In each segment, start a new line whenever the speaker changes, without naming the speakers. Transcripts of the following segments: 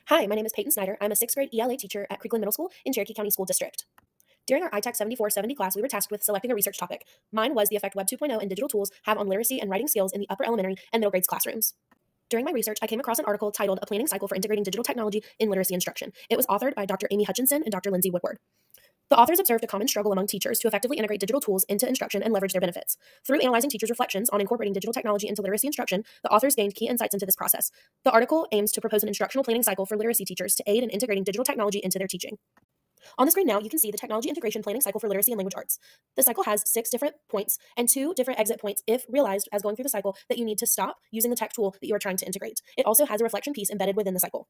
Hi, my name is Peyton Snider. I'm a sixth grade ELA teacher at Creekland Middle School in Cherokee County School District. During our ITAC 7470 class, we were tasked with selecting a research topic. Mine was the effect Web 2.0 and digital tools have on literacy and writing skills in the upper elementary and middle grades classrooms. During my research, I came across an article titled A Planning Cycle for Integrating Digital Technology in Literacy Instruction. It was authored by Dr. Amy Hutchinson and Dr. Lindsay Woodward. The authors observed a common struggle among teachers to effectively integrate digital tools into instruction and leverage their benefits. Through analyzing teachers' reflections on incorporating digital technology into literacy instruction, the authors gained key insights into this process. The article aims to propose an instructional planning cycle for literacy teachers to aid in integrating digital technology into their teaching. On the screen now, you can see the technology integration planning cycle for literacy and language arts. The cycle has 6 different points and 2 different exit points if realized as going through the cycle that you need to stop using the tech tool that you are trying to integrate. It also has a reflection piece embedded within the cycle.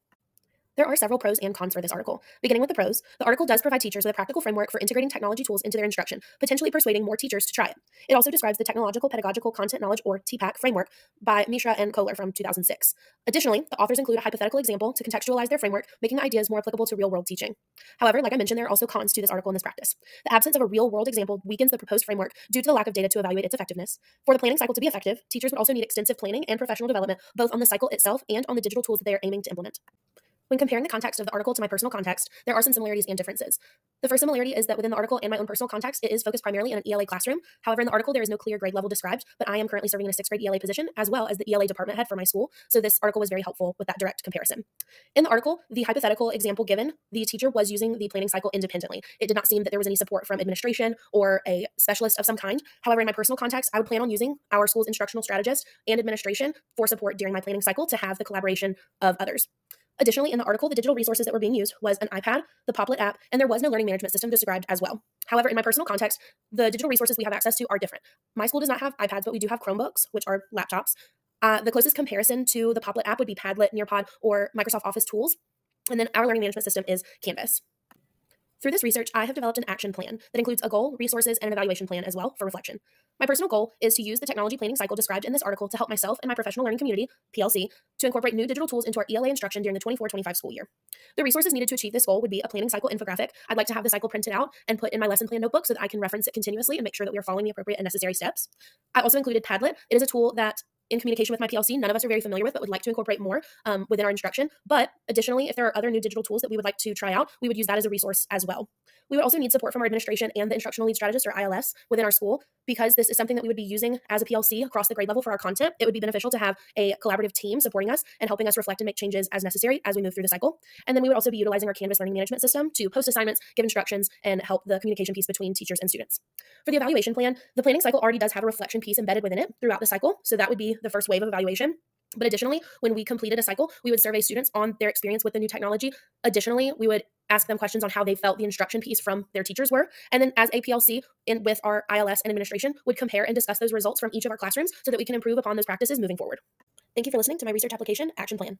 There are several pros and cons for this article. Beginning with the pros, the article does provide teachers with a practical framework for integrating technology tools into their instruction, potentially persuading more teachers to try it. It also describes the Technological Pedagogical Content Knowledge, or TPAC, framework by Mishra and Kohler from 2006. Additionally, the authors include a hypothetical example to contextualize their framework, making the ideas more applicable to real-world teaching. However, like I mentioned, there are also cons to this article in this practice. The absence of a real-world example weakens the proposed framework due to the lack of data to evaluate its effectiveness. For the planning cycle to be effective, teachers would also need extensive planning and professional development, both on the cycle itself and on the digital tools that they are aiming to implement. When comparing the context of the article to my personal context, there are some similarities and differences. The first similarity is that within the article and my own personal context, it is focused primarily in an ELA classroom. However, in the article, there is no clear grade level described, but I am currently serving in a 6th grade ELA position, as well as the ELA department head for my school, so this article was very helpful with that direct comparison. In the article, the hypothetical example given, the teacher was using the planning cycle independently. It did not seem that there was any support from administration or a specialist of some kind. However, in my personal context, I would plan on using our school's instructional strategist and administration for support during my planning cycle to have the collaboration of others. Additionally, in the article, the digital resources that were being used was an iPad, the Poplet app, and there was no learning management system described as well. However, in my personal context, the digital resources we have access to are different. My school does not have iPads, but we do have Chromebooks, which are laptops. The closest comparison to the Poplet app would be Padlet, Nearpod, or Microsoft Office tools. And then our learning management system is Canvas. Through this research, I have developed an action plan that includes a goal, resources, and an evaluation plan as well for reflection. My personal goal is to use the technology planning cycle described in this article to help myself and my professional learning community, PLC, to incorporate new digital tools into our ELA instruction during the 24-25 school year. The resources needed to achieve this goal would be a planning cycle infographic. I'd like to have the cycle printed out and put in my lesson plan notebook so that I can reference it continuously and make sure that we are following the appropriate and necessary steps. I also included Padlet. It is a tool that in communication with my PLC, none of us are very familiar with, but would like to incorporate more within our instruction. But additionally, if there are other new digital tools that we would like to try out, we would use that as a resource as well. We would also need support from our administration and the instructional lead strategist, or ILS, within our school, because this is something that we would be using as a PLC across the grade level for our content. It would be beneficial to have a collaborative team supporting us and helping us reflect and make changes as necessary as we move through the cycle. And then we would also be utilizing our Canvas learning management system to post assignments, give instructions, and help the communication piece between teachers and students. For the evaluation plan, the planning cycle already does have a reflection piece embedded within it throughout the cycle, so that would be the first wave of evaluation. But additionally, when we completed a cycle, we would survey students on their experience with the new technology. Additionally, we would ask them questions on how they felt the instruction piece from their teachers were. And then as a PLC, with our ILS and administration, would compare and discuss those results from each of our classrooms so that we can improve upon those practices moving forward. Thank you for listening to my research application action plan.